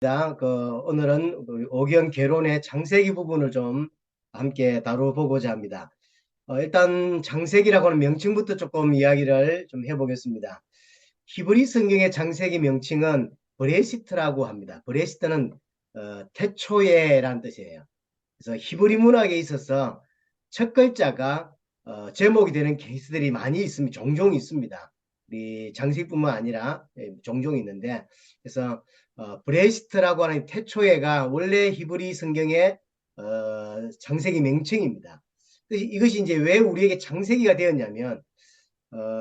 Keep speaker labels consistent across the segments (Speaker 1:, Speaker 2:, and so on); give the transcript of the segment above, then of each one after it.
Speaker 1: 오늘은 오견 개론의 창세기 부분을 좀 함께 다뤄보고자 합니다. 일단 창세기라고 하는 명칭부터 조금 이야기를 좀 해보겠습니다. 히브리 성경의 창세기 명칭은 브레시트라고 합니다. 브레시트는 태초에라는 뜻이에요. 그래서 히브리 문학에 있어서 첫 글자가 제목이 되는 케이스들이 많이 있습니다. 종종 있습니다. 우리 장식뿐만 아니라 종종 있는데, 그래서 브레시트라고 하는 태초에가 원래 히브리 성경의 창세기 명칭입니다. 이것이 이제 왜 우리에게 창세기가 되었냐면,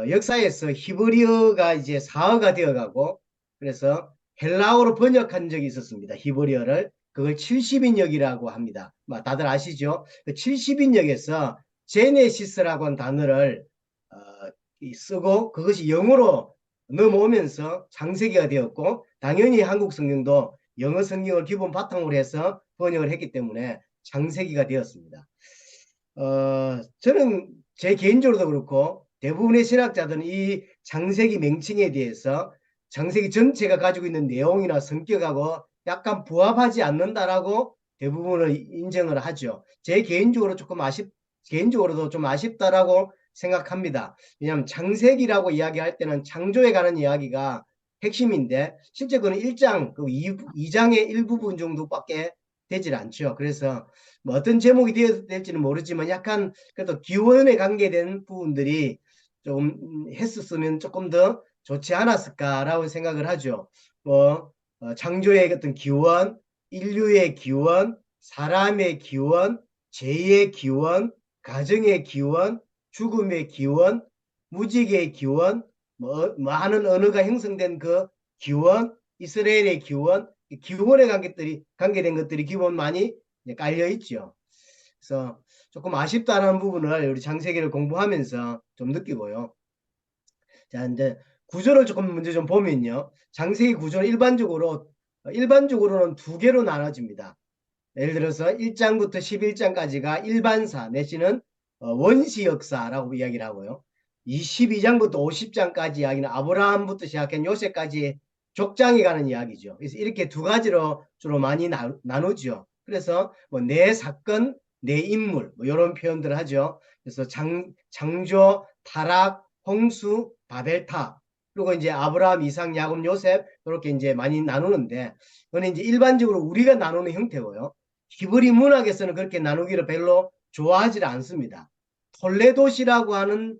Speaker 1: 역사에서 히브리어가 이제 사어가 되어가고, 그래서 헬라어로 번역한 적이 있었습니다. 히브리어를. 그걸 70인역이라고 합니다. 다들 아시죠? 그 70인역에서 제네시스라고 하는 단어를 쓰고 그것이 영어로 넘어오면서 창세기가 되었고, 당연히 한국 성경도 영어 성경을 기본 바탕으로 해서 번역을 했기 때문에 창세기가 되었습니다. 저는 제 개인적으로도 그렇고 대부분의 신학자들은 이 창세기 명칭에 대해서 창세기 전체가 가지고 있는 내용이나 성격하고 약간 부합하지 않는다라고 대부분을 인정을 하죠. 제 개인적으로 개인적으로도 좀 아쉽다라고 생각합니다. 왜냐하면 창세기라고 이야기할 때는 창조에 관한 이야기가 핵심인데 실제 그는 1장, 그 2장의 일부분 정도밖에 되질 않죠. 그래서 뭐 어떤 제목이 되어야 될지는 모르지만 약간 그래도 기원에 관계된 부분들이 좀 했었으면 조금 더 좋지 않았을까라고 생각을 하죠. 뭐 창조의 어떤 기원, 인류의 기원, 사람의 기원, 죄의 기원, 가정의 기원, 죽음의 기원, 무지개의 기원, 뭐 많은 언어가 형성된 그 기원, 이스라엘의 기원, 기원에 관계된 것들이 기본 많이 깔려 있죠. 그래서 조금 아쉽다는 부분을 우리 창세기를 공부하면서 좀 느끼고요. 자, 이제 구조를 조금 먼저 좀 보면요. 창세기 구조는 일반적으로는 두 개로 나눠집니다. 예를 들어서 1장부터 11장까지가 일반사 내지는 원시 역사라고 이야기를 하고요. 22장부터 50장까지 이야기는 아브라함부터 시작한 요셉까지 족장에 가는 이야기죠. 그래서 이렇게 두 가지로 주로 많이 나누죠. 그래서 뭐 내 사건, 내 인물 뭐 이런 표현들을 하죠. 그래서 창조, 타락, 홍수, 바벨탑, 그리고 이제 아브라함, 이삭, 야곱, 요셉 이렇게 이제 많이 나누는데, 그건 이제 일반적으로 우리가 나누는 형태고요. 히브리 문학에서는 그렇게 나누기를 별로 좋아하지 않습니다. 톨레도시라고 하는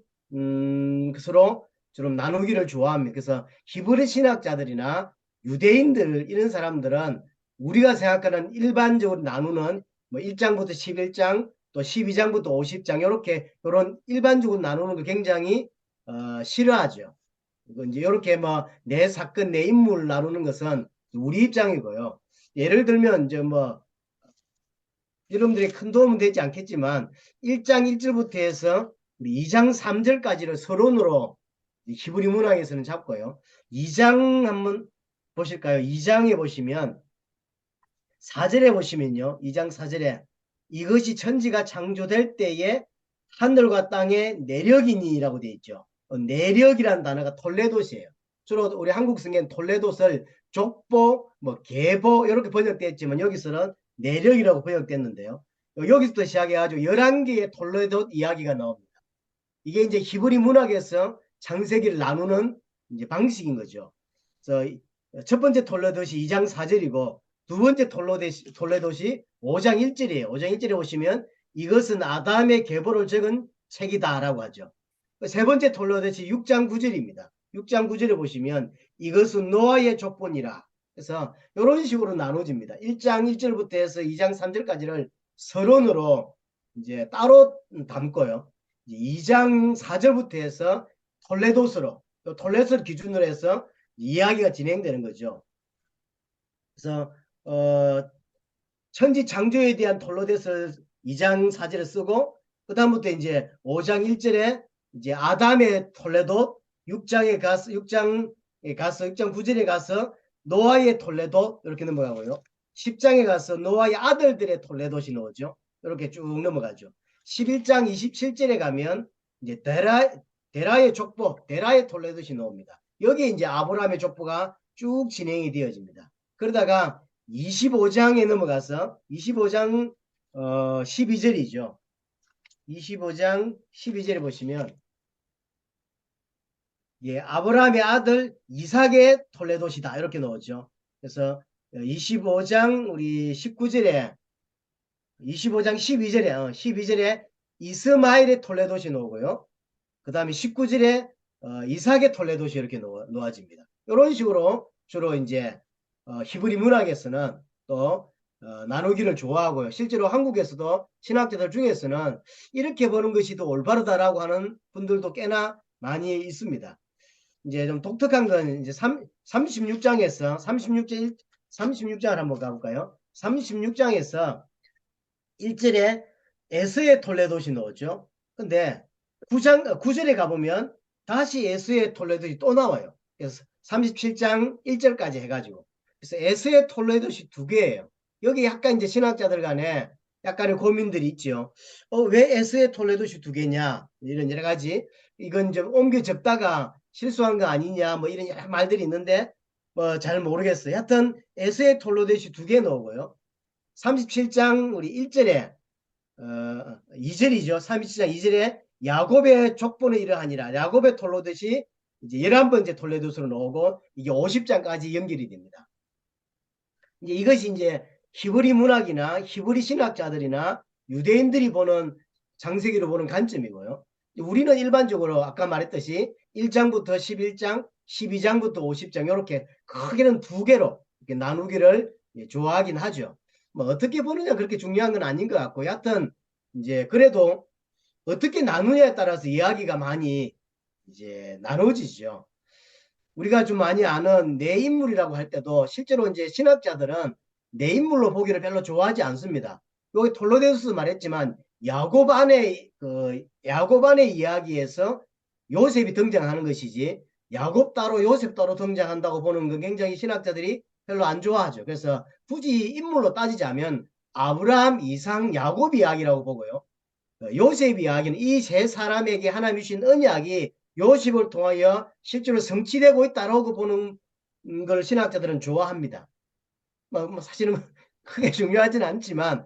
Speaker 1: 것으로 좀 나누기를 좋아합니다. 그래서 히브리 신학자들이나 유대인들 이런 사람들은 우리가 생각하는 일반적으로 나누는 뭐 1장부터 11장 또 12장부터 50장 이렇게 이런 일반적으로 나누는 거 굉장히 싫어하죠. 이제 이렇게 뭐 내 사건 내 인물 나누는 것은 우리 입장이고요. 예를 들면 이제 뭐 여러분들이 큰 도움은 되지 않겠지만 1장 1절부터 해서 2장 3절까지를 서론으로 히브리 문학에서는 잡고요. 2장 한번 보실까요? 2장에 보시면 4절에 보시면요. 2장 4절에 이것이 천지가 창조될 때에 하늘과 땅의 내력이니라고 되어 있죠. 내력이라는 단어가 톨레도스예요. 주로 우리 한국 성경은 톨레도스를 족보, 뭐 계보 이렇게 번역되었지만 여기서는 내력이라고 번역됐는데요. 여기서부터 시작해가지고 11개의 톨레도 이야기가 나옵니다. 이게 이제 히브리 문학에서 창세기를 나누는 이제 방식인 거죠. 그래서 첫 번째 톨레도시 2장 4절이고 두 번째 톨레도시 5장 1절이에요. 5장 1절에 보시면 이것은 아담의 계보를 적은 책이다라고 하죠. 세 번째 톨레도시 6장 9절입니다. 6장 9절에 보시면 이것은 노아의 족보니라. 그래서 이런 식으로 나눠집니다. 1장 1절부터 해서 2장 3절까지를 서론으로 이제 따로 담고요. 2장 4절부터 해서 톨레도스로, 또 톨레도스를 기준으로 해서 이야기가 진행되는 거죠. 그래서 천지 창조에 대한 톨레도스 2장 4절을 쓰고 그 다음부터 이제 5장 1절에 이제 아담의 톨레도, 6장 9절에 가서 노아의 톨레도 이렇게 넘어가고요. 10장에 가서 노아의 아들들의 톨레도시 나오죠. 이렇게 쭉 넘어가죠. 11장 27절에 가면 이제 데라의 족보, 데라의 톨레도시 나옵니다. 여기 이제 아브라함의 족보가 쭉 진행이 되어집니다. 그러다가 25장에 넘어가서 25장 12절이죠. 25장 12절에 보시면 예, 아브라함의 아들 이삭의 톨레도시다 이렇게 나오죠. 그래서 25장 우리 19절에 25장 12절에 이스마엘의 톨레도시 나오고요. 그 다음에 19절에 이삭의 톨레도시 이렇게 놓아집니다. 이런 식으로 주로 이제 히브리 문학에서는 또 나누기를 좋아하고요. 실제로 한국에서도 신학자들 중에서는 이렇게 보는 것이 더 올바르다라고 하는 분들도 꽤나 많이 있습니다. 이제 좀 독특한 건 이제 36장에서 36장을 한번 가볼까요? 36장에서 1절에 에스의 톨레도시 나오죠. 근데 9절에 가보면 다시 에스의 톨레도시 또 나와요. 그래서 37장 1절까지 해가지고. 그래서 에스의 톨레도시 두 개예요. 여기 약간 이제 신학자들 간에 약간의 고민들이 있죠. 왜 에스의 톨레도시 두 개냐? 이런 여러 가지. 이건 좀 옮겨 적다가 실수한 거 아니냐? 뭐 이런 여러 말들이 있는데 뭐 잘 모르겠어요. 하여튼 에스의 톨레도시 두 개 나오고요. 37장 우리 1절에 2절이죠. 37장 2절에 야곱의 족보는 이러하니라. 야곱의 톨레도시 이제 11번째 톨레도스로 나오고 이게 50장까지 연결이 됩니다. 이제 이것이 이제 히브리 문학이나 히브리 신학자들이나 유대인들이 보는 창세기로 보는 관점이고요. 우리는 일반적으로 아까 말했듯이 1장부터 11장, 12장부터 50장 이렇게 크게는 두 개로 이렇게 나누기를 좋아하긴 하죠. 뭐 어떻게 보느냐 그렇게 중요한 건 아닌 것 같고 여하튼 이제 그래도 어떻게 나누냐에 따라서 이야기가 많이 이제 나눠지죠. 우리가 좀 많이 아는 내 인물이라고 할 때도 실제로 이제 신학자들은 내 인물로 보기를 별로 좋아하지 않습니다. 여기 톨로데우스 말했지만 야곱 안의 이야기에서 요셉이 등장하는 것이지 야곱 따로 요셉 따로 등장한다고 보는 건 굉장히 신학자들이 별로 안 좋아하죠. 그래서 굳이 인물로 따지자면 아브라함, 이삭, 야곱 이야기라고 보고요. 요셉 이야기는 이 세 사람에게 하나님이 주신 언약이 요셉을 통하여 실제로 성취되고 있다고 보는 걸 신학자들은 좋아합니다. 뭐 사실은 크게 중요하진 않지만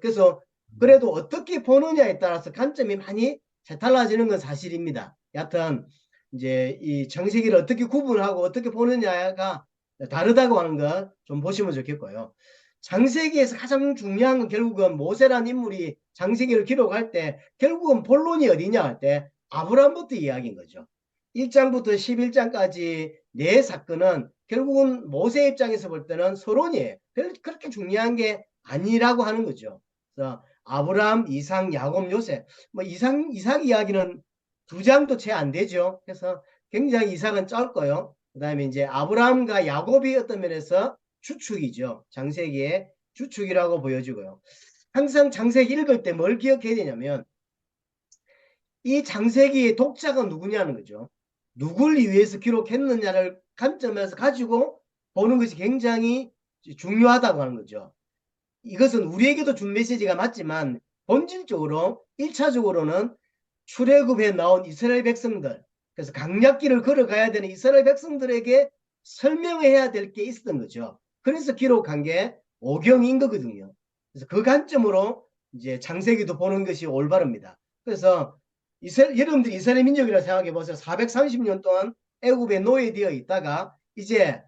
Speaker 1: 그래서 그래도 어떻게 보느냐에 따라서 관점이 많이 달라지는 건 사실입니다. 여하튼 이제 이 창세기를 어떻게 구분하고 어떻게 보느냐가 다르다고 하는 거 좀 보시면 좋겠고요. 창세기에서 가장 중요한 건 결국은 모세라는 인물이 창세기를 기록할 때 결국은 본론이 어디냐 할 때 아브라함부터 이야기인 거죠. 1장부터 11장까지 네 사건은 결국은 모세 입장에서 볼 때는 서론이에요. 그렇게 중요한 게 아니라고 하는 거죠. 그래서 아브라함, 이삭, 야곱, 요셉 뭐 이삭 이야기는 두 장도 채 안 되죠. 그래서 굉장히 이삭은 짧고요. 그 다음에 이제 아브라함과 야곱이 어떤 면에서 주축이죠. 창세기의 주축이라고 보여지고요. 항상 창세기 읽을 때 뭘 기억해야 되냐면 이 창세기의 독자가 누구냐는 거죠. 누굴 위해서 기록했느냐를 관점에서 가지고 보는 것이 굉장히 중요하다고 하는 거죠. 이것은 우리에게도 준 메시지가 맞지만 본질적으로 1차적으로는 출애굽에 나온 이스라엘 백성들 그래서 강약길을 걸어가야 되는 이스라엘 백성들에게 설명해야 될 게 있었던 거죠. 그래서 기록한 게 오경인 거거든요. 그래서 그 관점으로 이제 창세기도 보는 것이 올바릅니다. 그래서 여러분들이 이스라엘 민족이라고 생각해 보세요. 430년 동안 애굽에 노예되어 있다가 이제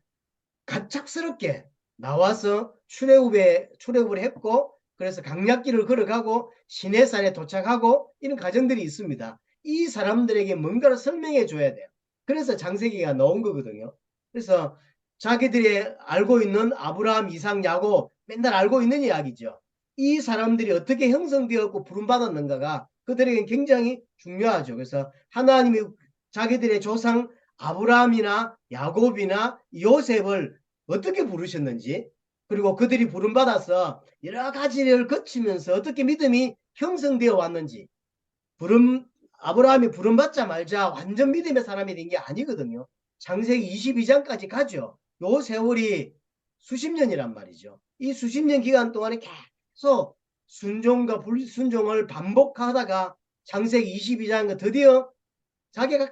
Speaker 1: 갑작스럽게 나와서 출애굽을 했고 그래서 강약길을 걸어가고 시내산에 도착하고 이런 과정들이 있습니다. 이 사람들에게 뭔가를 설명해 줘야 돼요. 그래서 창세기가 나온 거거든요. 그래서 자기들이 알고 있는 아브라함, 이삭, 야곱 맨날 알고 있는 이야기죠. 이 사람들이 어떻게 형성되었고 부름받았는가가 그들에게 굉장히 중요하죠. 그래서 하나님이 자기들의 조상 아브라함이나 야곱이나 요셉을 어떻게 부르셨는지 그리고 그들이 부름받아서 여러 가지를 거치면서 어떻게 믿음이 형성되어 왔는지 아브라함이 부름받자마자 완전 믿음의 사람이 된 게 아니거든요. 창세기 22장까지 가죠. 요 세월이 수십 년이란 말이죠. 이 수십 년 기간 동안에 계속 순종과 불순종을 반복하다가 창세기 22장은 드디어 자기가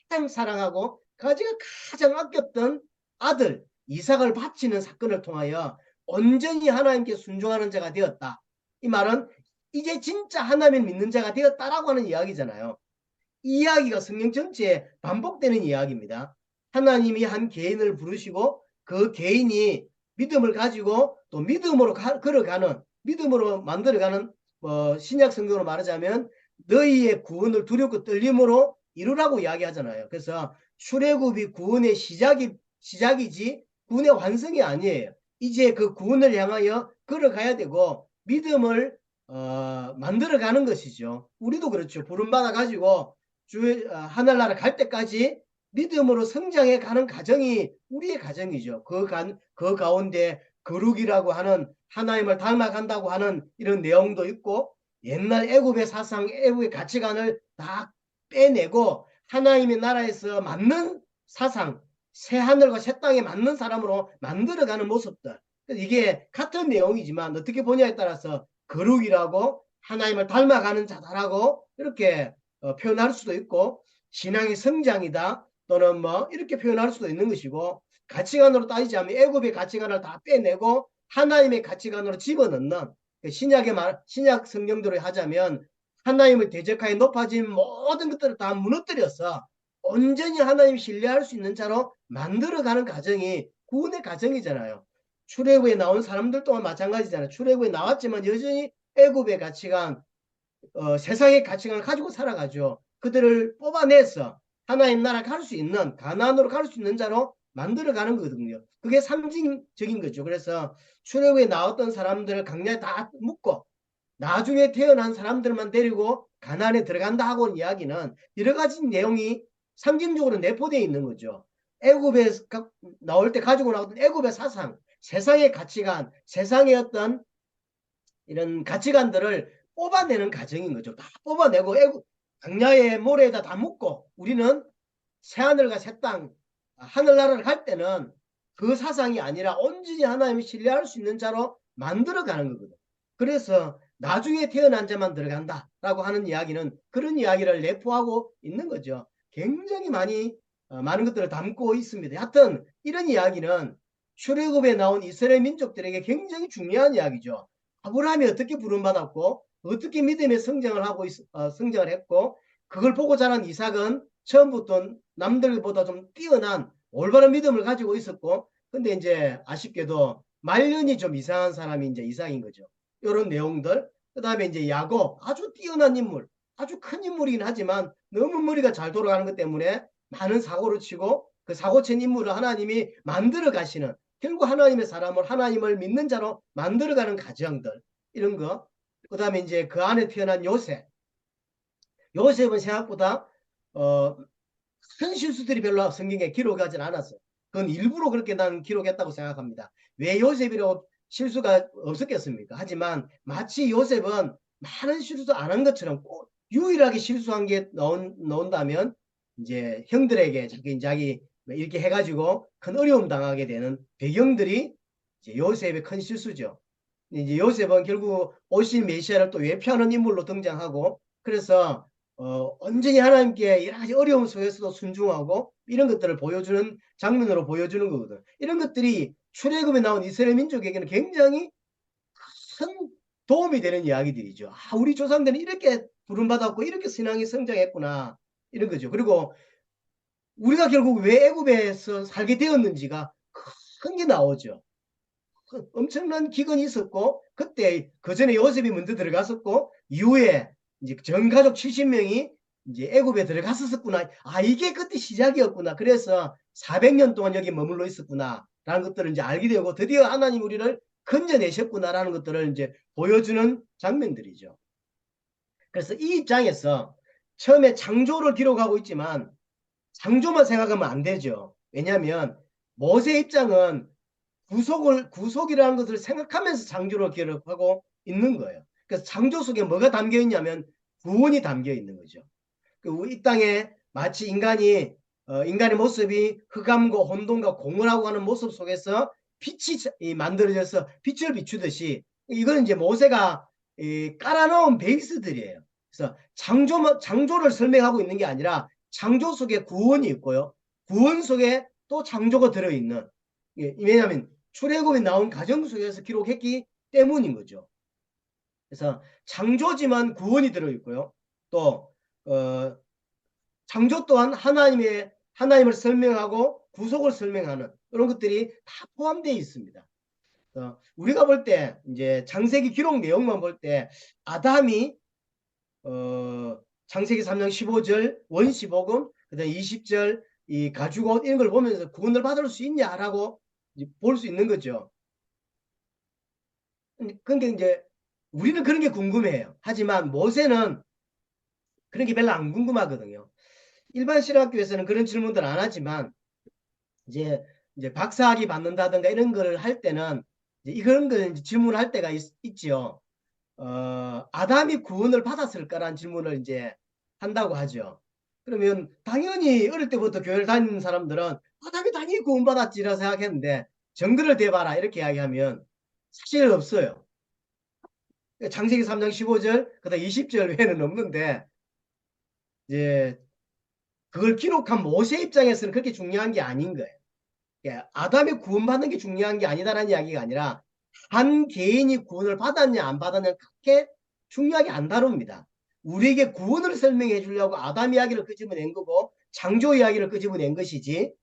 Speaker 1: 가장 사랑하고 자기가 가장 아꼈던 아들 이삭을 바치는 사건을 통하여 온전히 하나님께 순종하는 자가 되었다. 이 말은 이제 진짜 하나님을 믿는 자가 되었다라고 하는 이야기잖아요. 이 이야기가 성경 전체에 반복되는 이야기입니다. 하나님이 한 개인을 부르시고 그 개인이 믿음을 가지고 또 믿음으로 걸어가는, 믿음으로 만들어가는, 신약 성경으로 말하자면 너희의 구원을 두렵고 떨림으로 이루라고 이야기하잖아요. 그래서 출애굽이 구원의 시작이지 구원의 완성이 아니에요. 이제 그 구원을 향하여 걸어가야 되고 믿음을 만들어가는 것이죠. 우리도 그렇죠. 부름받아 가지고 하늘나라 갈 때까지 믿음으로 성장해 가는 과정이 우리의 과정이죠. 그 가운데 거룩이라고 하는 하나님을 닮아간다고 하는 이런 내용도 있고 옛날 애굽의 사상, 애굽의 가치관을 다 빼내고 하나님의 나라에서 맞는 사상, 새 하늘과 새 땅에 맞는 사람으로 만들어가는 모습들. 이게 같은 내용이지만 어떻게 보냐에 따라서 거룩이라고 하나님을 닮아가는 자다라고 이렇게 표현할 수도 있고 신앙의 성장이다 또는 뭐 이렇게 표현할 수도 있는 것이고 가치관으로 따지자면 애굽의 가치관을 다 빼내고 하나님의 가치관으로 집어넣는 신약 성경대로 하자면 하나님을 대적하여 높아진 모든 것들을 다 무너뜨려서 온전히 하나님 신뢰할 수 있는 자로 만들어가는 과정이 구원의 과정이잖아요. 출애굽에 나온 사람들 또한 마찬가지잖아요. 출애굽에 나왔지만 여전히 애굽의 가치관, 세상의 가치관을 가지고 살아가죠. 그들을 뽑아내서 하나님 나라 갈 수 있는, 가나안으로 갈 수 있는 자로 만들어가는 거거든요. 그게 상징적인 거죠. 그래서 출애굽에 나왔던 사람들을 강야에 다 묶고 나중에 태어난 사람들만 데리고 가나안에 들어간다 하고는 이야기는 여러 가지 내용이 상징적으로 내포되어 있는 거죠. 애굽에 나올 때 가지고 나왔던 애굽의 사상, 세상의 가치관, 세상의 어떤 이런 가치관들을 뽑아내는 과정인 거죠. 다 뽑아내고 강야의 모래에다 다 묻고 우리는 새하늘과 새 땅, 하늘나라를 갈 때는 그 사상이 아니라 온전히 하나님을 신뢰할 수 있는 자로 만들어가는 거거든. 그래서 나중에 태어난 자만 들어간다라고 하는 이야기는 그런 이야기를 내포하고 있는 거죠. 굉장히 많은 것들을 담고 있습니다. 하여튼 이런 이야기는 출애굽에 나온 이스라엘 민족들에게 굉장히 중요한 이야기죠. 아브라함이 어떻게 부름받았고 어떻게 믿음의 성장을 했고 그걸 보고 자란 이삭은 처음부터 남들보다 좀 뛰어난 올바른 믿음을 가지고 있었고 근데 이제 아쉽게도 말년이 좀 이상한 사람이 이제 이삭인 거죠. 이런 내용들. 그다음에 이제 야곱 아주 뛰어난 인물, 아주 큰 인물이긴 하지만 너무 머리가 잘 돌아가는 것 때문에 많은 사고를 치고 그 사고친 인물을 하나님이 만들어 가시는 결국 하나님의 사람을 하나님을 믿는 자로 만들어가는 과정들 이런 거. 그다음에 이제 그 안에 태어난 요셉. 요셉은 생각보다 큰 실수들이 별로 성경에 기록하진 않았어요. 그건 일부러 그렇게 난 기록했다고 생각합니다. 왜 요셉이라고 실수가 없었겠습니까? 하지만 마치 요셉은 많은 실수 안 한 것처럼 꼭 유일하게 실수한 게 나온다면 이제 형들에게 자기 이렇게 해가지고 큰 어려움 당하게 되는 배경들이 이제 요셉의 큰 실수죠. 이제 요셉은 결국 오실 메시아를 또 외표하는 인물로 등장하고 그래서 온전히 하나님께 여러 가지 어려움 속에서도 순종하고 이런 것들을 보여주는 장면으로 보여주는 거거든. 이런 것들이 출애굽에 나온 이스라엘 민족에게는 굉장히 큰 도움이 되는 이야기들이죠. 아, 우리 조상들은 이렇게 부름받았고 이렇게 신앙이 성장했구나 이런 거죠. 그리고 우리가 결국 왜 애굽에서 살게 되었는지가 큰 게 나오죠. 엄청난 기근이 있었고 그때 그 전에 요셉이 먼저 들어갔었고 이후에 이제 전 가족 70명이 이제 애굽에 들어갔었구나. 아 이게 그때 시작이었구나. 그래서 400년 동안 여기 머물러 있었구나라는 것들을 이제 알게 되고 드디어 하나님 우리를 건져내셨구나라는 것들을 이제 보여주는 장면들이죠. 그래서 이 입장에서 처음에 창조를 기록하고 있지만 창조만 생각하면 안 되죠. 왜냐하면 모세 입장은 구속이라는 것을 생각하면서 창조를 기록하고 있는 거예요. 그래서 창조 속에 뭐가 담겨 있냐면 구원이 담겨 있는 거죠. 이 땅에 마치 인간의 모습이 흑암과 혼돈과 공허라고 하는 모습 속에서 빛이 만들어져서 빛을 비추듯이 이거는 이제 모세가 깔아놓은 베이스들이에요. 그래서 창조를 설명하고 있는 게 아니라 창조 속에 구원이 있고요. 구원 속에 또 창조가 들어있는. 왜냐하면 출애굽이 나온 가정 속에서 기록했기 때문인 거죠. 그래서 창조지만 구원이 들어있고요. 또 창조 또한 하나님을 설명하고 구속을 설명하는 그런 것들이 다 포함되어 있습니다. 우리가 볼 때 이제 창세기 기록 내용만 볼 때 아담이 창세기 3장 15절 원시복음 그다음 20절 이 가죽옷 이런 걸 보면서 구원을 받을 수 있냐라고 볼 수 있는 거죠. 그러니까 이제 우리는 그런 게 궁금해요. 하지만 모세는 그런 게 별로 안 궁금하거든요. 일반 신학교에서는 그런 질문들 안 하지만 이제 박사학위 받는다든가 이런 걸 할 때는 이런 걸 질문할 때가 있지요. 아담이 구원을 받았을 까라는 질문을 이제 한다고 하죠. 그러면 당연히 어릴 때부터 교회를 다니는 사람들은 아담이 당연히 구원받았지라 생각했는데 증거를 대봐라 이렇게 이야기하면 사실 없어요. 창세기 3장 15절 그다음 20절 외에는 없는데 이제 그걸 기록한 모세 입장에서는 그렇게 중요한 게 아닌 거예요. 아담이 구원받는 게 중요한 게 아니다라는 이야기가 아니라 한 개인이 구원을 받았냐 안 받았냐 그렇게 중요하게 안 다룹니다. 우리에게 구원을 설명해 주려고 아담 이야기를 끄집어낸 거고 창조 이야기를 끄집어낸 것이지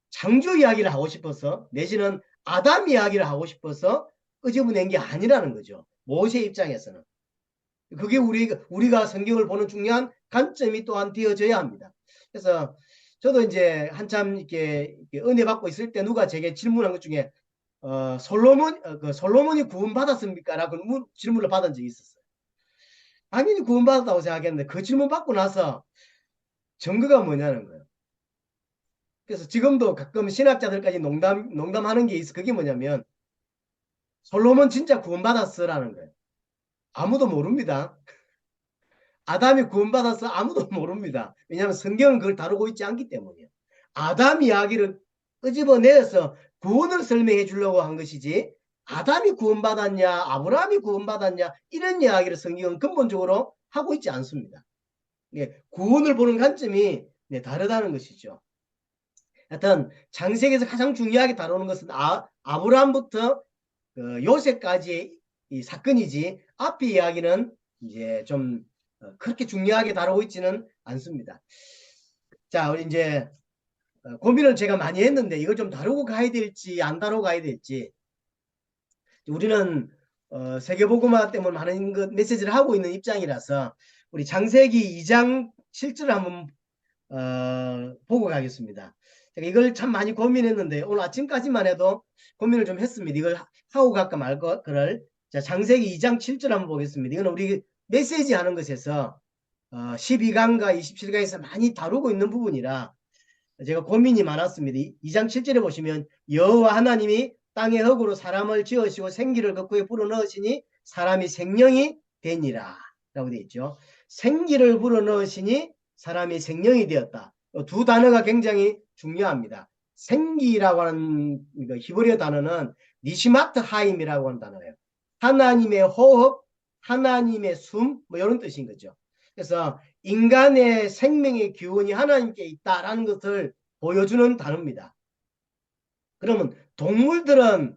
Speaker 1: 창조 이야기를 하고 싶어서 내지는 아담 이야기를 하고 싶어서 끄집어낸 게 아니라는 거죠. 모세 입장에서는. 그게 우리가 성경을 보는 중요한 관점이 또한 되어져야 합니다. 그래서 저도 이제 한참 이렇게 은혜 받고 있을 때 누가 제게 질문한 것 중에 솔로몬이 구원받았습니까? 라고 질문을 받은 적이 있었어요. 당연히 구원받았다고 생각했는데 그 질문 받고 나서 증거가 뭐냐는 거예요. 그래서 지금도 가끔 신학자들까지 농담하는 게 있어. 그게 뭐냐면 솔로몬 진짜 구원받았어라는 거예요. 아무도 모릅니다. 아담이 구원받아서 아무도 모릅니다. 왜냐하면 성경은 그걸 다루고 있지 않기 때문이에요. 아담 이야기를 끄집어내서 구원을 설명해 주려고 한 것이지 아담이 구원받았냐 아브라함이 구원받았냐 이런 이야기를 성경은 근본적으로 하고 있지 않습니다. 예, 구원을 보는 관점이 다르다는 것이죠. 하여튼 창세기에서 가장 중요하게 다루는 것은 아브라함부터 요셉까지의 이 사건이지 앞의 이야기는 이제 좀 그렇게 중요하게 다루고 있지는 않습니다. 자, 우리 이제 고민을 제가 많이 했는데 이걸 좀 다루고 가야 될지 안 다루고 가야 될지 우리는 세계복음화 때문에 많은 메시지를 하고 있는 입장이라서 우리 창세기 2장 실제를 한번 보고 가겠습니다. 제가 이걸 참 많이 고민했는데 오늘 아침까지만 해도 고민을 좀 했습니다. 이걸 하고 갈까 말까를. 자, 창세기 2장 7절 한번 보겠습니다. 이거는 우리 메시지 하는 것에서 12강과 27강에서 많이 다루고 있는 부분이라 제가 고민이 많았습니다. 2장 7절에 보시면 여호와 하나님이 땅의 흙으로 사람을 지으시고 생기를 그 코에 불어넣으시니 사람이 생명이 되니라 라고 되어 있죠. 생기를 불어넣으시니 사람이 생명이 되었다. 두 단어가 굉장히 중요합니다. 생기라고 하는 히브리어 단어는 니시마트 하임이라고 하는 단어예요. 하나님의 호흡, 하나님의 숨, 뭐 이런 뜻인 거죠. 그래서 인간의 생명의 기원이 하나님께 있다라는 것을 보여주는 단어입니다. 그러면 동물들은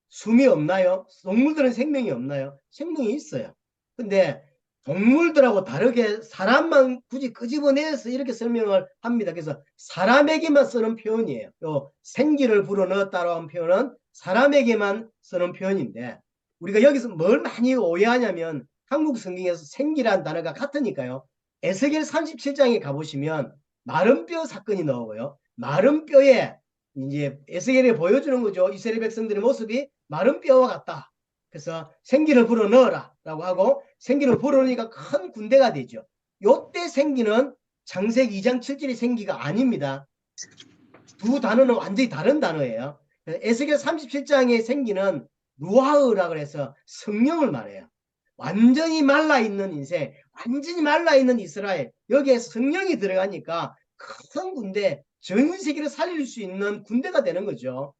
Speaker 1: 숨이 없나요? 동물들은 생명이 없나요? 생명이 있어요. 근데 동물들하고 다르게 사람만 굳이 끄집어내서 이렇게 설명을 합니다. 그래서 사람에게만 쓰는 표현이에요. 요 생기를 불어넣었다라고 하는 표현은 사람에게만 쓰는 표현인데 우리가 여기서 뭘 많이 오해하냐면 한국 성경에서 생기라는 단어가 같으니까요. 에스겔 37장에 가보시면 마른 뼈 사건이 나오고요. 마른 뼈에 이제 에스겔이 보여주는 거죠. 이스라엘 백성들의 모습이 마른 뼈와 같다. 그래서 생기를 불어넣어라 라고 하고 생기를 불어넣으니까 큰 군대가 되죠. 요때 생기는 창세기 2장 7절의 생기가 아닙니다. 두 단어는 완전히 다른 단어예요. 에스겔 37장의 생기는 루하흐라고 해서 성령을 말해요. 완전히 말라있는 인생, 완전히 말라있는 이스라엘, 여기에 성령이 들어가니까 큰 군대, 전 세계를 살릴 수 있는 군대가 되는 거죠.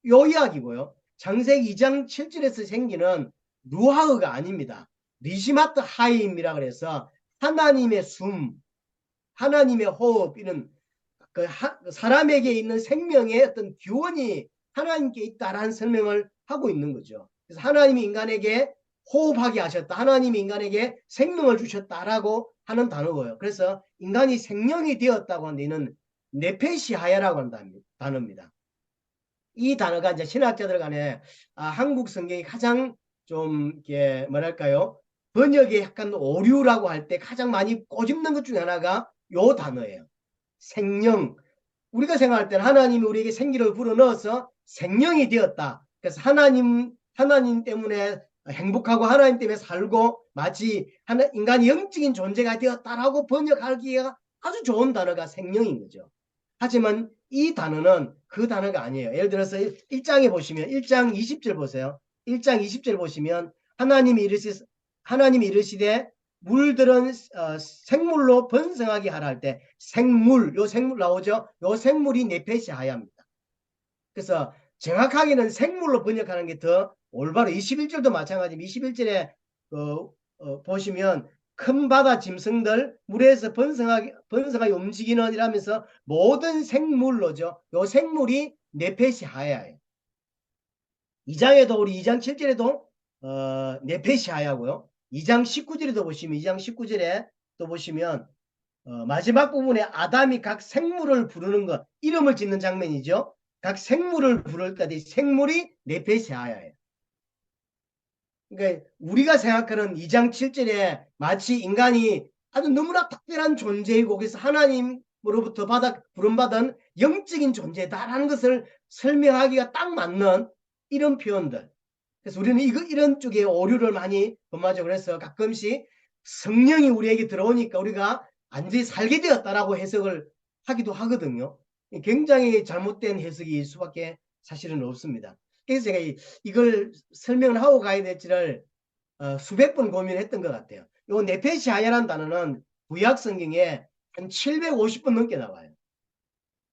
Speaker 1: 요 이야기고요. 창세기 2장 7절에서 생기는 루하흐가 아닙니다. 리시마트 하임이라 그래서 하나님의 숨, 하나님의 호흡 이런 사람에게 있는 생명의 어떤 기원이 하나님께 있다라는 설명을 하고 있는 거죠. 그래서 하나님이 인간에게 호흡하게 하셨다. 하나님이 인간에게 생명을 주셨다라고 하는 단어고요. 그래서 인간이 생명이 되었다고 하는 데는 네페시하야라고 하는 단어입니다. 이 단어가 이제 신학자들 간에 한국 성경이 가장 좀 이게 뭐랄까요? 번역에 약간 오류라고 할 때 가장 많이 꼬집는 것 중에 하나가 요 단어예요. 생명. 우리가 생각할 때는 하나님이 우리에게 생기를 불어넣어서 생명이 되었다. 그래서 하나님 때문에 행복하고 하나님 때문에 살고 마치 인간이 영적인 존재가 되었다라고 번역하기가 아주 좋은 단어가 생명인 거죠. 하지만 이 단어는 그 단어가 아니에요. 예를 들어서 1장에 보시면 1장 20절 보세요. 1장 20절 보시면 하나님이 이르시되 물들은 생물로 번성하게 하라 할 때 요 생물 나오죠. 요 생물이 네페시하야입니다. 그래서 정확하게는 생물로 번역하는 게 더 올바로 21절도 마찬가지입니다. 21절에 보시면 큰 바다 짐승들 물에서 번성하게 움직이는 이라면서 모든 생물로죠. 요 생물이 네페시하야예요. 2장에도 우리 2장 7절에도 네페시하야고요. 2장 19절에도 보시면 2장 19절에 또 보시면 마지막 부분에 아담이 각 생물을 부르는 것 이름을 짓는 장면이죠. 각 생물을 부를 때 생물이 네페시하야예요. 그러니까 우리가 생각하는 2장 7절에 마치 인간이 아주 너무나 특별한 존재이고 그래서 하나님으로부터 부름받은 영적인 존재다라는 것을 설명하기가 딱 맞는 이런 표현들. 그래서 우리는 이런 쪽에 오류를 많이 범하죠. 그래서 가끔씩 성령이 우리에게 들어오니까 우리가 완전히 살게 되었다라고 해석을 하기도 하거든요. 굉장히 잘못된 해석일 수밖에 사실은 없습니다. 그래서 제가 이걸 설명을 하고 가야 될지를 수백 번 고민했던 것 같아요. 요 네페시하야라는 단어는 구약 성경에 한 750번 넘게 나와요.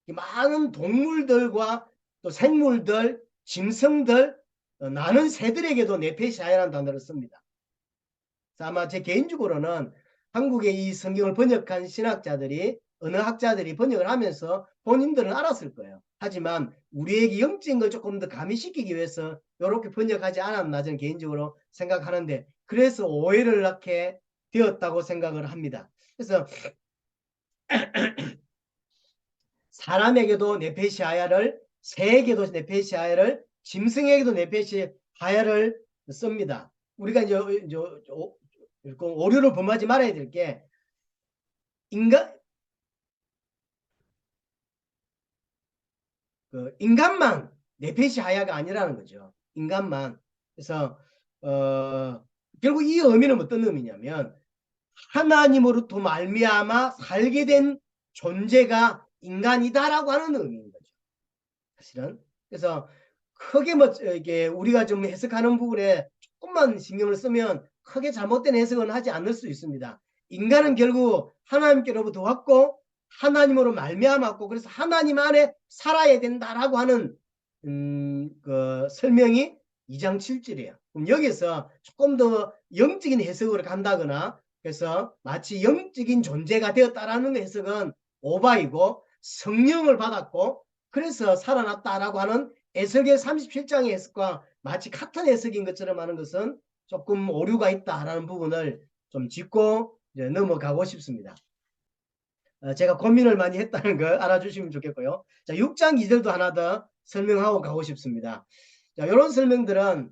Speaker 1: 많은 동물들과 또 생물들, 짐승들, 나는 새들에게도 네페시하야라는 단어를 씁니다. 아마 제 개인적으로는 한국의 이 성경을 번역한 신학자들이 언어학자들이 번역을 하면서 본인들은 알았을 거예요. 하지만 우리에게 영적인 걸 조금 더 가미시키기 위해서 이렇게 번역하지 않았나 저는 개인적으로 생각하는데 그래서 오해를 낳게 되었다고 생각을 합니다. 그래서 사람에게도 네페시하야를 새에게도 네페시하야를 짐승에게도 네페시하야를 씁니다. 우리가 이제 오류를 범하지 말아야 될 게 인간만 네페시하야가 아니라는 거죠. 인간만. 그래서 결국 이 의미는 어떤 의미냐면 하나님으로부터 말미암아 살게 된 존재가 인간이다라고 하는 의미인 거죠. 사실은. 그래서 크게 뭐 이게 우리가 좀 해석하는 부분에 조금만 신경을 쓰면 크게 잘못된 해석은 하지 않을 수 있습니다. 인간은 결국 하나님께로부터 왔고 하나님으로 말미암았고 그래서 하나님 안에 살아야 된다라고 하는 그 설명이 2장 7절이에요. 그럼 여기서 조금 더 영적인 해석으로 간다거나 그래서 마치 영적인 존재가 되었다라는 해석은 오바이고 성령을 받았고 그래서 살아났다라고 하는 에스겔 37장의 해석과 마치 같은 해석인 것처럼 하는 것은 조금 오류가 있다라는 부분을 좀 짚고 이제 넘어가고 싶습니다. 제가 고민을 많이 했다는 거 알아주시면 좋겠고요. 자, 6장 2절도 하나 더 설명하고 가고 싶습니다. 자, 이런 설명들은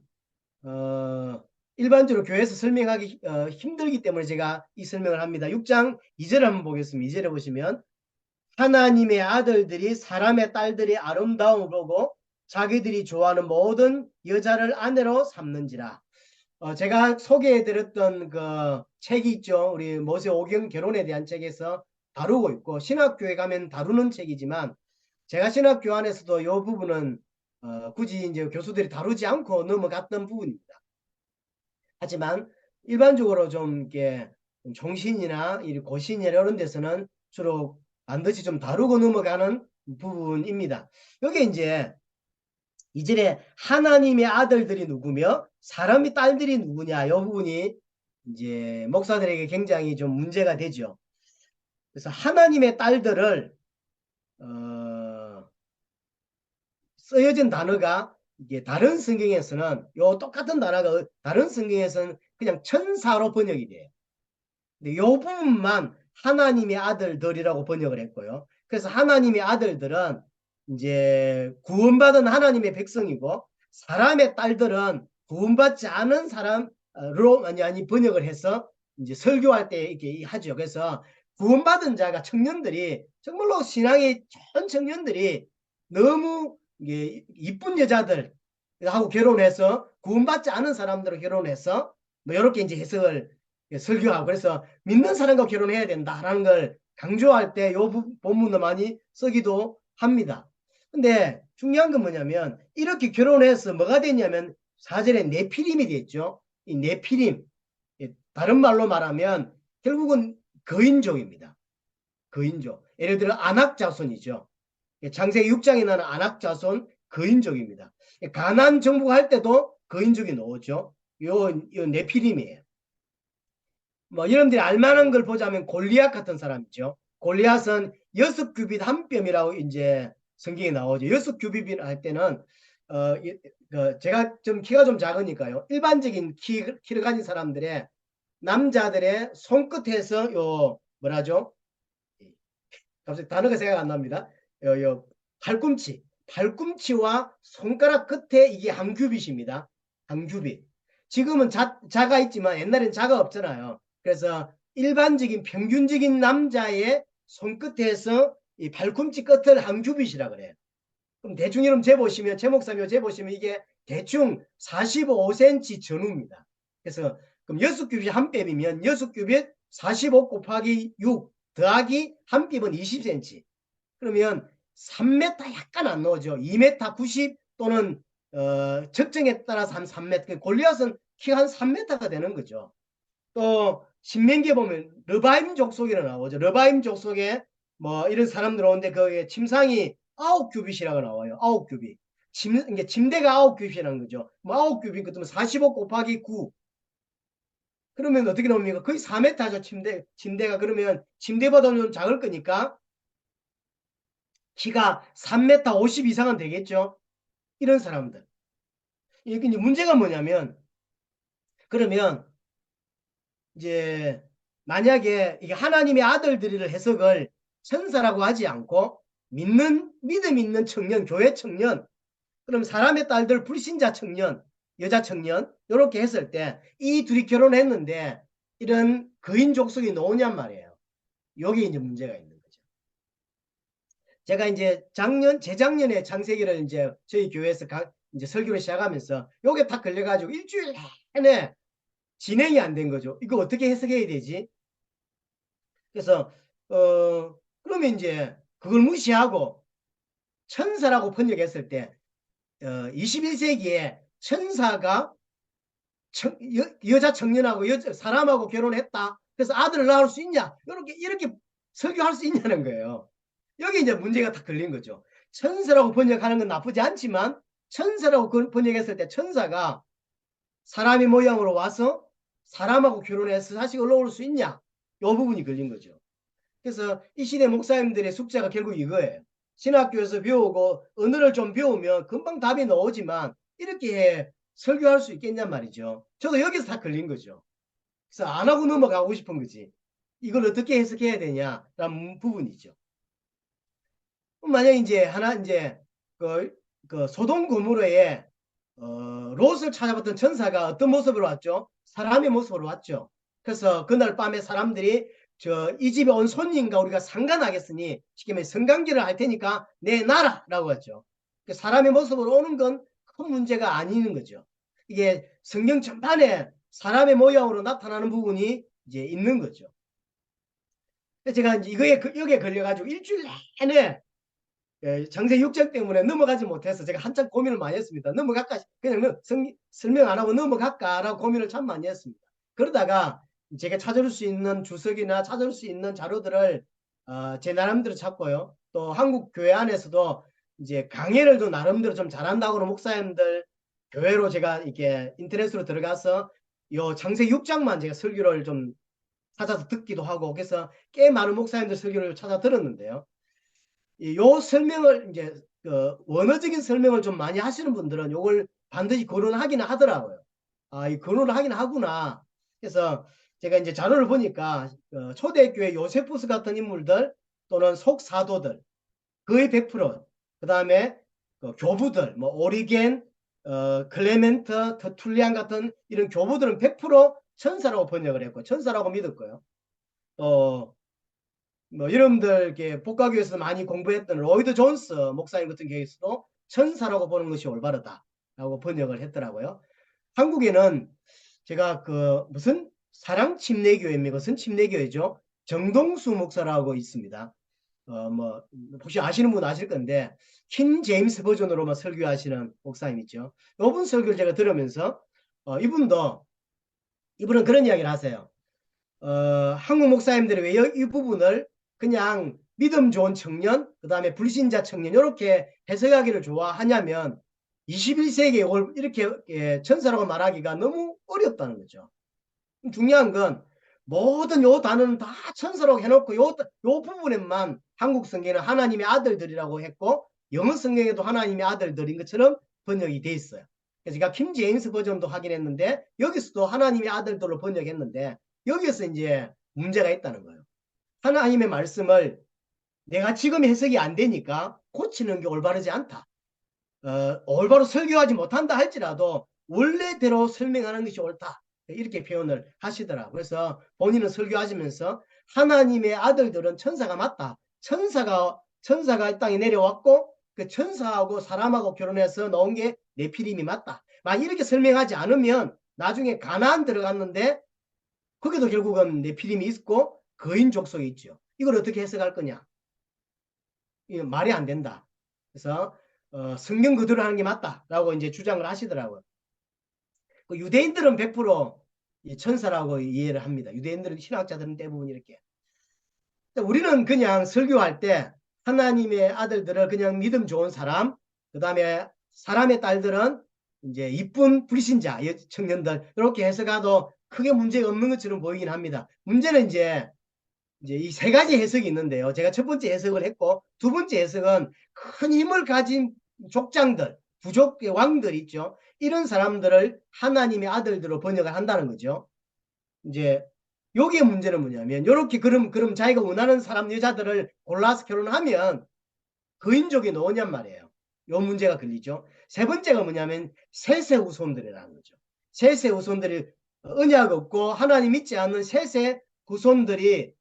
Speaker 1: 일반적으로 교회에서 설명하기 힘들기 때문에 제가 이 설명을 합니다. 6장 2절 한번 보겠습니다. 2절에 보시면 하나님의 아들들이 사람의 딸들의 아름다움을 보고 자기들이 좋아하는 모든 여자를 아내로 삼는지라. 제가 소개해드렸던 그 책이 있죠. 우리 모세 오경 결혼에 대한 책에서 다루고 있고 신학교에 가면 다루는 책이지만 제가 신학교 안에서도 이 부분은 굳이 이제 교수들이 다루지 않고 넘어갔던 부분입니다. 하지만 일반적으로 좀 이렇게 종신이나 고신이나 이런 데서는 주로 반드시 좀 다루고 넘어가는 부분입니다. 여기 이제 이전에 하나님의 아들들이 누구며 사람의 딸들이 누구냐 이 부분이 이제 목사들에게 굉장히 좀 문제가 되죠. 그래서 하나님의 딸들을 쓰여진 단어가 이게 다른 성경에서는 요 똑같은 단어가 다른 성경에서는 그냥 천사로 번역이 돼요. 근데 요 부분만 하나님의 아들들이라고 번역을 했고요. 그래서 하나님의 아들들은 이제 구원받은 하나님의 백성이고 사람의 딸들은 구원받지 않은 사람으로 아니 번역을 해서 이제 설교할 때 이렇게 하죠. 그래서 구원받은 자가 청년들이 정말로 신앙이 좋은 청년들이 너무 이게 이쁜 여자들 하고 결혼해서 구원받지 않은 사람들과 결혼해서 뭐 이렇게 이제 해석을 설교하고 그래서 믿는 사람과 결혼해야 된다라는 걸 강조할 때 이 본문도 많이 쓰기도 합니다. 근데 중요한 건 뭐냐면 이렇게 결혼해서 뭐가 됐냐면 4절에 네피림이 됐죠. 이 네피림 다른 말로 말하면 결국은 거인족입니다. 거인족. 예를 들어 아낙자손이죠. 창세기 6장에 나는 아낙자손 거인족입니다. 가나안 정복할 때도 거인족이 나오죠. 요 네피림이에요. 뭐 여러분들이 알만한 걸 보자면 골리앗 같은 사람이죠. 골리앗은 6규빗 한 뼘이라고 이제 성경에 나오죠. 6규빗 할 때는 제가 좀 키가 좀 작으니까요. 일반적인 키를 가진 사람들의 남자들의 손끝에서 요 뭐라죠? 갑자기 단어가 생각 안 납니다. 요 팔꿈치와 손가락 끝에 이게 한 규빗입니다. 한 규빗. 지금은 자가 있지만 옛날엔 자가 없잖아요. 그래서 일반적인 평균적인 남자의 손끝에서 이 팔꿈치 끝을 한 규빗이라 그래요. 그럼 대충 여러분 재보시면 제 목사님 재보시면 이게 대충 45cm 전후입니다. 그래서 그럼 6규빗이 한 뼘이면 6규빗 45 곱하기 6 더하기 한 뼘은 20cm. 그러면 3m 약간 안 나오죠. 2m 90 또는 적정에 따라서 한 3m. 골리앗은 키가 한 3m가 되는 거죠. 또 신명기에 보면 르바임 족속이라 나오죠. 르바임 족속에 뭐 이런 사람들 오는데 그 침상이 9규빗이라고 나와요. 9규빗. 이게 침대가 9규빗이라는 거죠. 뭐 9규빗 그러면 45 곱하기 9. 그러면 어떻게 나옵니까? 거의 4m죠. 침대가 그러면 침대보다는 작을 거니까 키가 3m 50 이상은 되겠죠. 이런 사람들. 이게 이제 문제가 뭐냐면 그러면 이제 만약에 이게 하나님의 아들들이를 해석을 천사라고 하지 않고 믿음 있는 청년, 교회 청년, 그럼 사람의 딸들 불신자 청년, 여자 청년 이렇게 했을 때 이 둘이 결혼했는데 이런 거인 족속이 나오냔 말이에요. 여기 이제 문제가 있는 거죠. 제가 이제 재작년에 창세기를 이제 저희 교회에서 이제 설교를 시작하면서 요게 다 걸려가지고 일주일 내내 진행이 안 된 거죠. 이거 어떻게 해석해야 되지? 그래서 그러면 이제 그걸 무시하고 천사라고 번역했을 때 21세기에 천사가 여자 청년하고 사람하고 결혼했다. 그래서 아들을 낳을 수 있냐? 이렇게 설교할 수 있냐는 거예요. 여기 이제 문제가 다 걸린 거죠. 천사라고 번역하는 건 나쁘지 않지만 천사라고 번역했을 때 천사가 사람의 모양으로 와서 사람하고 결혼해서 자식을 낳을 수 있냐? 이 부분이 걸린 거죠. 그래서 이 시대 목사님들의 숙제가 결국 이거예요. 신학교에서 배우고 언어를 좀 배우면 금방 답이 나오지만 이렇게 설교할 수 있겠냔 말이죠. 저도 여기서 다 걸린 거죠. 그래서 안 하고 넘어가고 싶은 거지. 이걸 어떻게 해석해야 되냐라는 부분이죠. 만약 이제 그 소돔 고모라에 롯을 찾아봤던 천사가 어떤 모습으로 왔죠? 사람의 모습으로 왔죠. 그래서 그날 밤에 사람들이 이 집에 온 손님과 우리가 상관하겠으니 쉽게 말해 성관계를 할 테니까 내놔라라고 했죠. 사람의 모습으로 오는 건 큰 문제가 아닌 거죠. 이게 성경 전반에 사람의 모양으로 나타나는 부분이 이제 있는 거죠. 제가 이제 여기에 걸려가지고 일주일 내내 창세기 6장 때문에 넘어가지 못해서 제가 한참 고민을 많이 했습니다. 넘어갈까? 그냥 설명 안 하고 넘어갈까라고 고민을 참 많이 했습니다. 그러다가 제가 찾아올 수 있는 주석이나 찾아올 수 있는 자료들을 제 나름대로 찾고요. 또 한국 교회 안에서도 이제 강의를 또 나름대로 좀 잘한다고 목사님들 교회로 제가 이렇게 인터넷으로 들어가서 요 창세기 6장만 제가 설교를 좀 찾아서 듣기도 하고 그래서 꽤 많은 목사님들 설교를 찾아 들었는데요. 요 설명을 이제 원어적인 설명을 좀 많이 하시는 분들은 요걸 반드시 거론하기는 하더라고요. 아, 이 거론을 하긴 하구나. 그래서 제가 이제 자료를 보니까 초대교회 요세푸스 같은 인물들 또는 속사도들 거의 100%, 그다음에 교부들 뭐 오리겐, 클레멘트, 터툴리안 같은 이런 교부들은 100% 천사라고 번역을 했고 천사라고 믿었고요. 뭐 여러분들 이렇게 복과교에서 많이 공부했던 로이드 존스 목사님 같은 경우에서도 천사라고 보는 것이 올바르다라고 번역을 했더라고요. 한국에는 제가 무슨 사랑 침례교회입니까? 무슨 침례교회죠? 정동수 목사라고 있습니다. 뭐 혹시 아시는 분 아실 건데 킹 제임스 버전으로만 설교하시는 목사님 있죠. 이분 설교를 제가 들으면서 이분은 그런 이야기를 하세요. 한국 목사님들이 왜 이 부분을 그냥 믿음 좋은 청년, 그 다음에 불신자 청년 이렇게 해석하기를 좋아하냐면 21세기에 이렇게 천사라고 말하기가 너무 어렵다는 거죠. 중요한 건 모든 요 단어는 다 천사라고 해놓고 요 부분에만 한국 성경에는 하나님의 아들들이라고 했고 영어 성경에도 하나님의 아들들인 것처럼 번역이 돼 있어요. 그래서 제가 킹 제임스 버전도 확인했는데 여기서도 하나님의 아들들로 번역했는데 여기서 이제 문제가 있다는 거예요. 하나님의 말씀을 내가 지금 해석이 안 되니까 고치는 게 올바르지 않다. 올바로 설교하지 못한다 할지라도 원래대로 설명하는 것이 옳다. 이렇게 표현을 하시더라. 그래서 본인은 설교하시면서 하나님의 아들들은 천사가 맞다. 천사가 이 땅에 내려왔고 그 천사하고 사람하고 결혼해서 나온 게 네피림이 맞다. 막 이렇게 설명하지 않으면 나중에 가나안 들어갔는데 거기도 결국은 네피림이 있고 거인 족속이 있죠. 이걸 어떻게 해석할 거냐? 이거 말이 안 된다. 그래서 성경 그대로 하는 게 맞다라고 이제 주장을 하시더라고요. 유대인들은 100% 천사라고 이해를 합니다. 유대인들은 신학자들은 대부분 이렇게. 우리는 그냥 설교할 때 하나님의 아들들을 그냥 믿음 좋은 사람, 그 다음에 사람의 딸들은 이제 이쁜 불신자 청년들 이렇게 해석해도 크게 문제가 없는 것처럼 보이긴 합니다. 문제는 이제 이 세 가지 해석이 있는데요. 제가 첫 번째 해석을 했고 두 번째 해석은 큰 힘을 가진 족장들, 부족의 왕들 있죠. 이런 사람들을 하나님의 아들들로 번역을 한다는 거죠. 이제 여기에 문제는 뭐냐면 이렇게 그럼 자기가 원하는 사람 여자들을 골라서 결혼하면 거인족이 나오냔 말이에요. 요 문제가 걸리죠. 세 번째가 뭐냐면 셋의 후손들이라는 거죠. 셋의 후손들이 언약 없고 하나님 믿지 않는 셋의 후손들이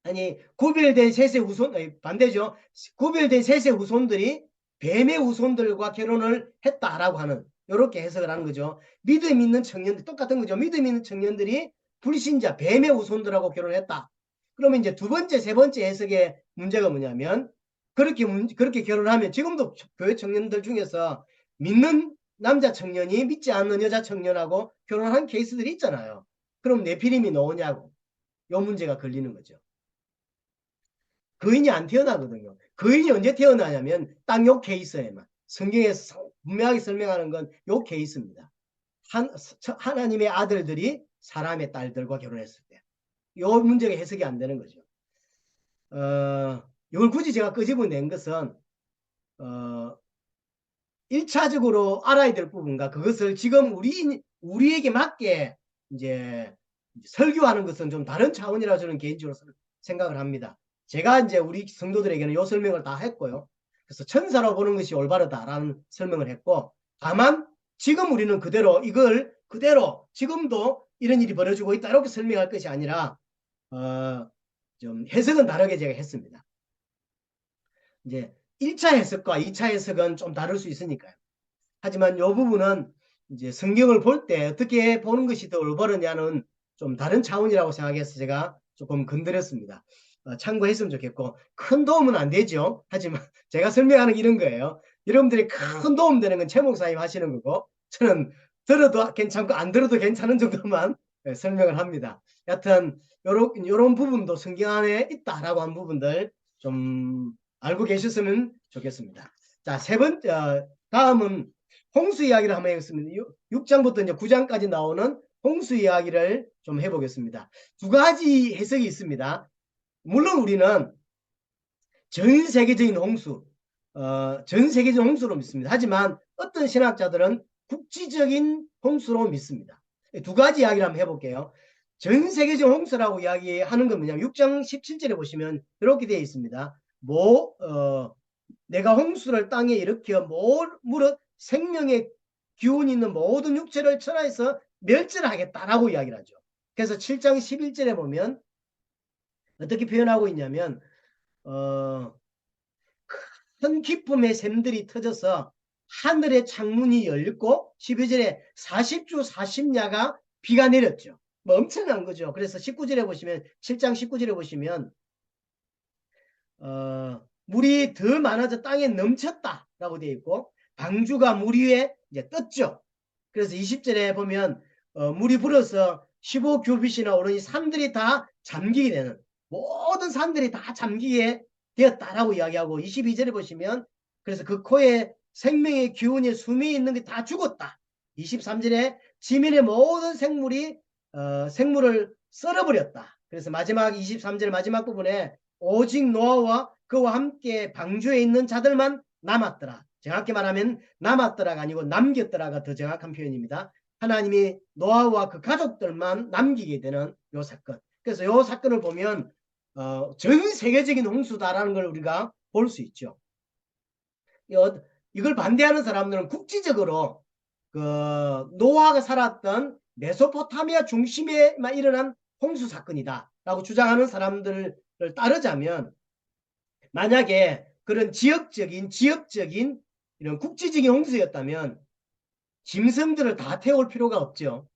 Speaker 1: 아니 구별된 셋의 후손 반대죠. 구별된 셋의 후손들이 뱀의 후손들과 결혼을 했다라고 하는 이렇게 해석을 하는 거죠. 믿음 있는 청년들 똑같은 거죠. 믿음 있는 청년들이 불신자 뱀의 후손들하고 결혼했다. 그러면 이제 두 번째, 세 번째 해석의 문제가 뭐냐면 그렇게 결혼하면 지금도 교회 청년들 중에서 믿는 남자 청년이 믿지 않는 여자 청년하고 결혼한 케이스들이 있잖아요. 그럼 내피림이 나오냐고 요 문제가 걸리는 거죠. 거인이 안 태어나거든요. 거인이 언제 태어나냐면 딱 요 케이스에만. 성경에서 분명하게 설명하는 건 요 케이스입니다. 하나님의 아들들이 사람의 딸들과 결혼했을 때. 요 문제가 해석이 안 되는 거죠. 이걸 굳이 제가 끄집어낸 것은 1차적으로 알아야 될 부분과 그것을 지금 우리에게 맞게 이제 설교하는 것은 좀 다른 차원이라 저는 개인적으로 생각을 합니다. 제가 이제 우리 성도들에게는 요 설명을 다 했고요. 그래서 천사로 보는 것이 올바르다라는 설명을 했고, 다만 지금 우리는 이걸 그대로 지금도 이런 일이 벌어지고 있다 이렇게 설명할 것이 아니라 좀 해석은 다르게 제가 했습니다. 이제 1차 해석과 2차 해석은 좀 다를 수 있으니까요. 하지만 이 부분은 이제 성경을 볼 때 어떻게 보는 것이 더 올바르냐는 좀 다른 차원이라고 생각해서 제가 조금 건드렸습니다. 참고했으면 좋겠고 큰 도움은 안 되죠. 하지만 제가 설명하는 이런 거예요. 여러분들이 큰 도움 되는 건 최 목사님 하시는 거고 저는 들어도 괜찮고 안 들어도 괜찮은 정도만 설명을 합니다. 여하튼 요런 부분도 성경 안에 있다라고 한 부분들 좀 알고 계셨으면 좋겠습니다. 자, 다음은 홍수 이야기를 한번 해보겠습니다. 6장부터 이제 9장까지 나오는 홍수 이야기를 좀 해보겠습니다. 두 가지 해석이 있습니다. 물론 우리는 전 세계적인 홍수, 전 세계적 홍수로 믿습니다. 하지만 어떤 신학자들은 국지적인 홍수로 믿습니다. 두 가지 이야기를 한번 해볼게요. 전 세계적 홍수라고 이야기하는 건 뭐냐면 6장 17절에 보시면 이렇게 되어 있습니다. 내가 홍수를 땅에 일으켜 무릇 생명의 기운이 있는 모든 육체를 천하에서 멸절하겠다라고 이야기를 하죠. 그래서 7장 11절에 보면 어떻게 표현하고 있냐면 큰 기쁨의 샘들이 터져서 하늘의 창문이 열렸고 12절에 40주 40야가 비가 내렸죠. 뭐 엄청난 거죠. 그래서 19절에 보시면 7장 19절에 보시면 물이 더 많아져 땅에 넘쳤다라고 되어 있고 방주가 물 위에 이제 떴죠. 그래서 20절에 보면 물이 불어서 15규빗이나 오르니 산들이 다 잠기게 되는 모든 산들이 다 잠기게 되었다라고 이야기하고 22절에 보시면 그래서 그 코에 생명의 기운이 숨이 있는 게 다 죽었다. 23절에 지면의 모든 생물을 썰어버렸다. 그래서 마지막 23절 마지막 부분에 오직 노아와 그와 함께 방주에 있는 자들만 남았더라. 정확히 말하면 남았더라가 아니고 남겼더라가 더 정확한 표현입니다. 하나님이 노아와 그 가족들만 남기게 되는 요 사건. 그래서 요 사건을 보면 전 세계적인 홍수다라는 걸 우리가 볼 수 있죠. 이걸 반대하는 사람들은 국지적으로 그 노아가 살았던 메소포타미아 중심에만 일어난 홍수 사건이다라고 주장하는 사람들을 따르자면 만약에 그런 지역적인 이런 국지적인 홍수였다면 짐승들을 다 태울 필요가 없죠.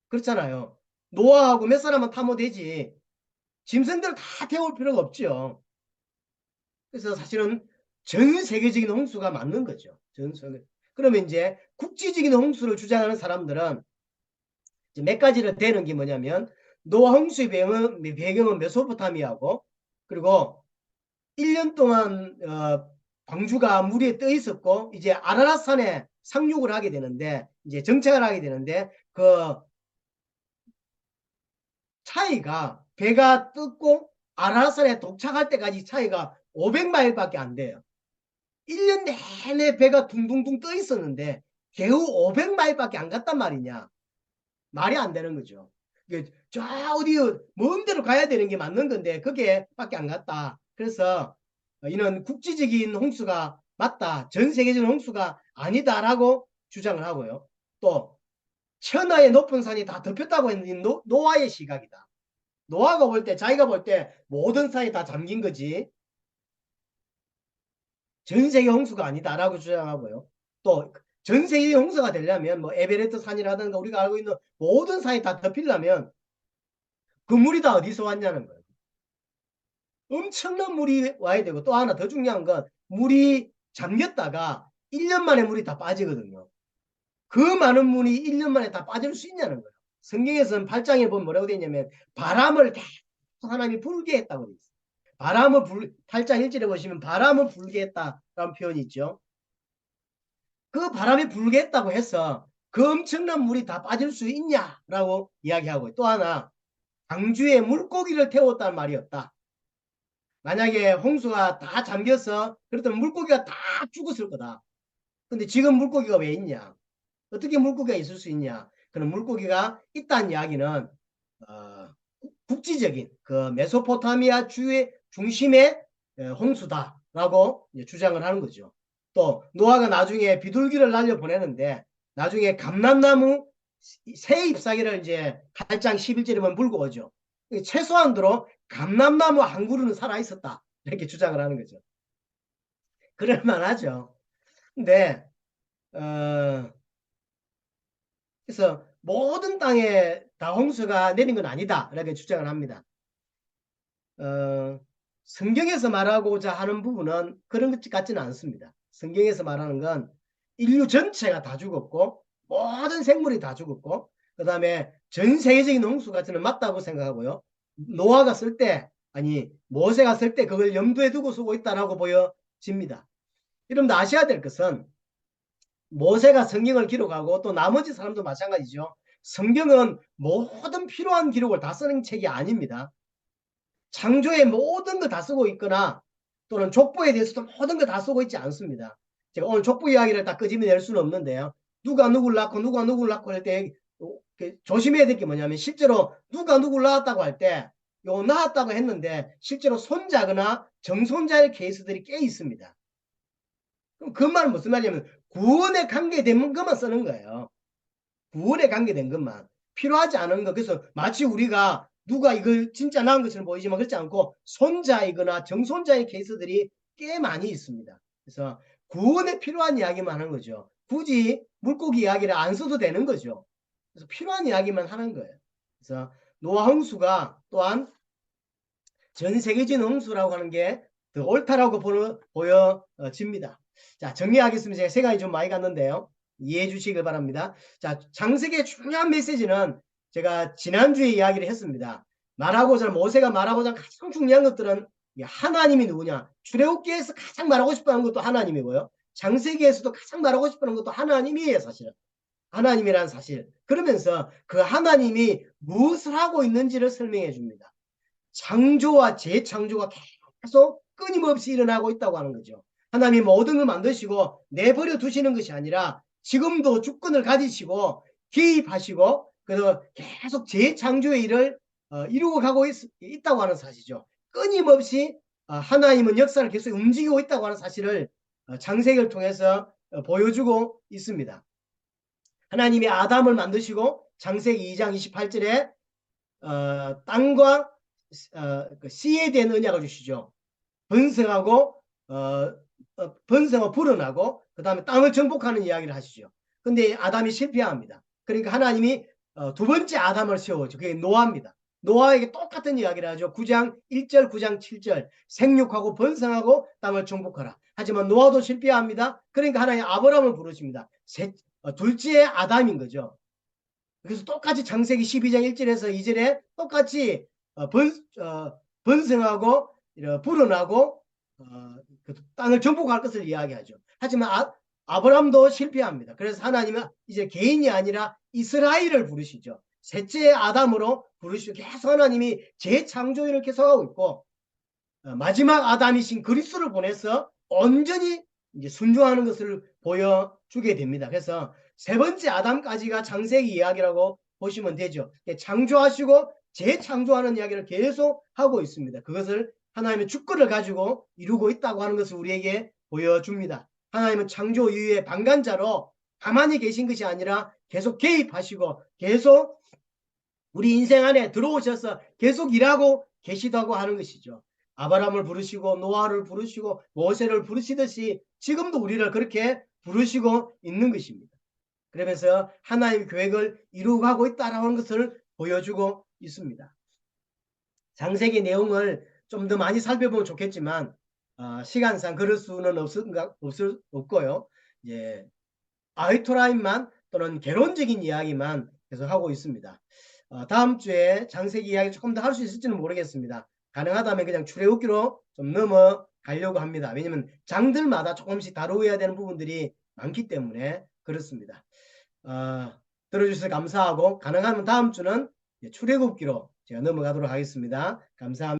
Speaker 1: 그렇잖아요. 노아하고 몇 사람만 타면 되지. 짐승들을 다 태울 필요가 없죠. 그래서 사실은 전 세계적인 홍수가 맞는 거죠. 전 세계. 그러면 이제 국지적인 홍수를 주장하는 사람들은 몇 가지를 되는 게 뭐냐면 노아 홍수의 배경은 메소포타미아고 그리고 1년 동안 광주가 물 위에 떠 있었고 이제 아라랏산에 상륙을 하게 되는데 이제 정착을 하게 되는데 그 차이가 배가 떴고 아라랏산에 도착할 때까지 차이가 500마일밖에 안 돼요. 1년 내내 배가 둥둥둥 떠 있었는데 겨우 500마일밖에 안 갔단 말이냐. 말이 안 되는 거죠. 저 어디 먼 데로 가야 되는 게 맞는 건데 그게 밖에 안 갔다. 그래서 이는 국지적인 홍수가 맞다. 전 세계적인 홍수가 아니다라고 주장을 하고요. 또 천하의 높은 산이 다 덮였다고 했는데 노아의 시각이다. 노아가 볼 때 자기가 볼 때 모든 산이 다 잠긴 거지 전 세계 홍수가 아니다라고 주장하고요. 또 전 세계 홍수가 되려면 뭐 에베레스트 산이라든가 우리가 알고 있는 모든 산이 다 덮이려면 그 물이 다 어디서 왔냐는 거예요. 엄청난 물이 와야 되고 또 하나 더 중요한 건 물이 잠겼다가 1년 만에 물이 다 빠지거든요. 그 많은 물이 1년 만에 다 빠질 수 있냐는 거예요. 성경에서는 8장에 보면 뭐라고 되어 있냐면 바람을 계속 하나님이 불게 했다고 되어 있어요. 8장 1절에 보시면 바람을 불게 했다라는 표현이 있죠. 그 바람이 불게 했다고 해서 그 엄청난 물이 다 빠질 수 있냐라고 이야기하고 또 하나 광주에 물고기를 태웠다는 말이 없다. 만약에 홍수가 다 잠겨서 그렇다면 물고기가 다 죽었을 거다. 근데 지금 물고기가 왜 있냐? 어떻게 물고기가 있을 수 있냐? 그럼 물고기가 있다는 이야기는 국지적인 그 메소포타미아 주의 중심의 홍수다라고 주장을 하는 거죠. 또 노아가 나중에 비둘기를 날려 보내는데 나중에 감람나무 새 잎사귀를 이제 8장 11절에 보면 불고 오죠. 최소한도로 감람나무 한 그루는 살아 있었다 이렇게 주장을 하는 거죠. 그럴 만하죠. 근데 그래서 모든 땅에 다 홍수가 내린 건 아니다 이렇게 주장을 합니다. 성경에서 말하고자 하는 부분은 그런 것 같지는 않습니다. 성경에서 말하는 건 인류 전체가 다 죽었고 모든 생물이 다 죽었고 그 다음에 전 세계적인 홍수가 저는 맞다고 생각하고요. 노아가 쓸 때 아니 모세가 쓸 때 그걸 염두에 두고 쓰고 있다라고 보여집니다. 여러분들 아셔야 될 것은 모세가 성경을 기록하고 또 나머지 사람도 마찬가지죠. 성경은 모든 필요한 기록을 다 쓰는 책이 아닙니다. 창조의 모든 거 다 쓰고 있거나 또는 족보에 대해서도 모든 거 다 쓰고 있지 않습니다. 제가 오늘 족보 이야기를 다 끄집어낼 수는 없는데요. 누가 누구를 낳고 누가 누구를 낳고 할 때 조심해야 될 게 뭐냐면 실제로 누가 누구를 낳았다고 할 때 요 낳았다고 했는데 실제로 손자거나 정손자의 케이스들이 꽤 있습니다. 그럼 그 말은 무슨 말이냐면 구원에 관계된 것만 쓰는 거예요. 구원에 관계된 것만. 필요하지 않은 것. 그래서 마치 우리가 누가 이걸 진짜 낳은 것처럼 보이지만 그렇지 않고 손자이거나 정손자의 케이스들이 꽤 많이 있습니다. 그래서 구원에 필요한 이야기만 하는 거죠. 굳이 물고기 이야기를 안 써도 되는 거죠. 그래서 필요한 이야기만 하는 거예요. 그래서 노아 홍수가 또한 전 세계적인 홍수라고 하는 게 더 옳다라고 보여집니다. 자, 정리하겠습니다. 제가 시간이 좀 많이 갔는데요. 이해해 주시길 바랍니다. 자, 창세기의 중요한 메시지는 제가 지난주에 이야기를 했습니다. 모세가 말하고자 하는 가장 중요한 것들은 하나님이 누구냐. 출애굽기에서 가장 말하고 싶어하는 것도 하나님이고요. 창세기에서도 가장 말하고 싶어하는 것도 하나님이에요, 사실은. 하나님이라는 사실. 그러면서 그 하나님이 무엇을 하고 있는지를 설명해 줍니다. 창조와 재창조가 계속 끊임없이 일어나고 있다고 하는 거죠. 하나님이 모든 걸 만드시고 내버려 두시는 것이 아니라 지금도 주권을 가지시고 개입하시고 그래서 계속 재창조의 일을 이루고 가고 있다고 하는 사실이죠. 끊임없이 하나님은 역사를 계속 움직이고 있다고 하는 사실을 창세기를 통해서 보여주고 있습니다. 하나님이 아담을 만드시고 창세기 2장 28절에 땅과 그 씨에 대한 언약을 주시죠. 번성하고 불어나고 그 다음에 땅을 정복하는 이야기를 하시죠. 근데 아담이 실패합니다. 그러니까 하나님이 두 번째 아담을 세워죠. 그게 노아입니다. 노아에게 똑같은 이야기를 하죠. 9장 1절 9장 7절 생육하고 번성하고 땅을 정복하라. 하지만 노아도 실패합니다. 그러니까 하나님 아브라함을 부르십니다. 둘째 아담인 거죠. 그래서 똑같이 창세기 12장 1절에서 2절에 똑같이 번성하고 불어나고 그 땅을 정복할 것을 이야기하죠. 하지만 아브라함도 실패합니다. 그래서 하나님은 이제 개인이 아니라 이스라엘을 부르시죠. 셋째 아담으로 부르시고 계속 하나님이 재창조일을 계속하고 있고 마지막 아담이신 그리스도를 보내서 온전히 이제 순종하는 것을 보여주게 됩니다. 그래서 세 번째 아담까지가 창세기 이야기라고 보시면 되죠. 창조하시고 재창조하는 이야기를 계속 하고 있습니다. 그것을 하나님의 주권을 가지고 이루고 있다고 하는 것을 우리에게 보여줍니다. 하나님은 창조 이후에 방관자로 가만히 계신 것이 아니라 계속 개입하시고 계속 우리 인생 안에 들어오셔서 계속 일하고 계시다고 하는 것이죠. 아브라함을 부르시고 노아를 부르시고 모세를 부르시듯이 지금도 우리를 그렇게 부르시고 있는 것입니다. 그러면서 하나님의 계획을 이루어가고 있다는 것을 보여주고 있습니다. 창세기 내용을 좀 더 많이 살펴보면 좋겠지만 시간상 그럴 수는 없고요. 이제 아이토라인만 또는 개론적인 이야기만 계속 하고 있습니다. 다음 주에 창세기 이야기 조금 더 할 수 있을지는 모르겠습니다. 가능하다면 그냥 출애굽기로 좀 넘어가려고 합니다. 왜냐하면 장들마다 조금씩 다루어야 되는 부분들이 많기 때문에 그렇습니다. 들어주셔서 감사하고 가능하면 다음 주는 출애굽기로 제가 넘어가도록 하겠습니다. 감사합니다.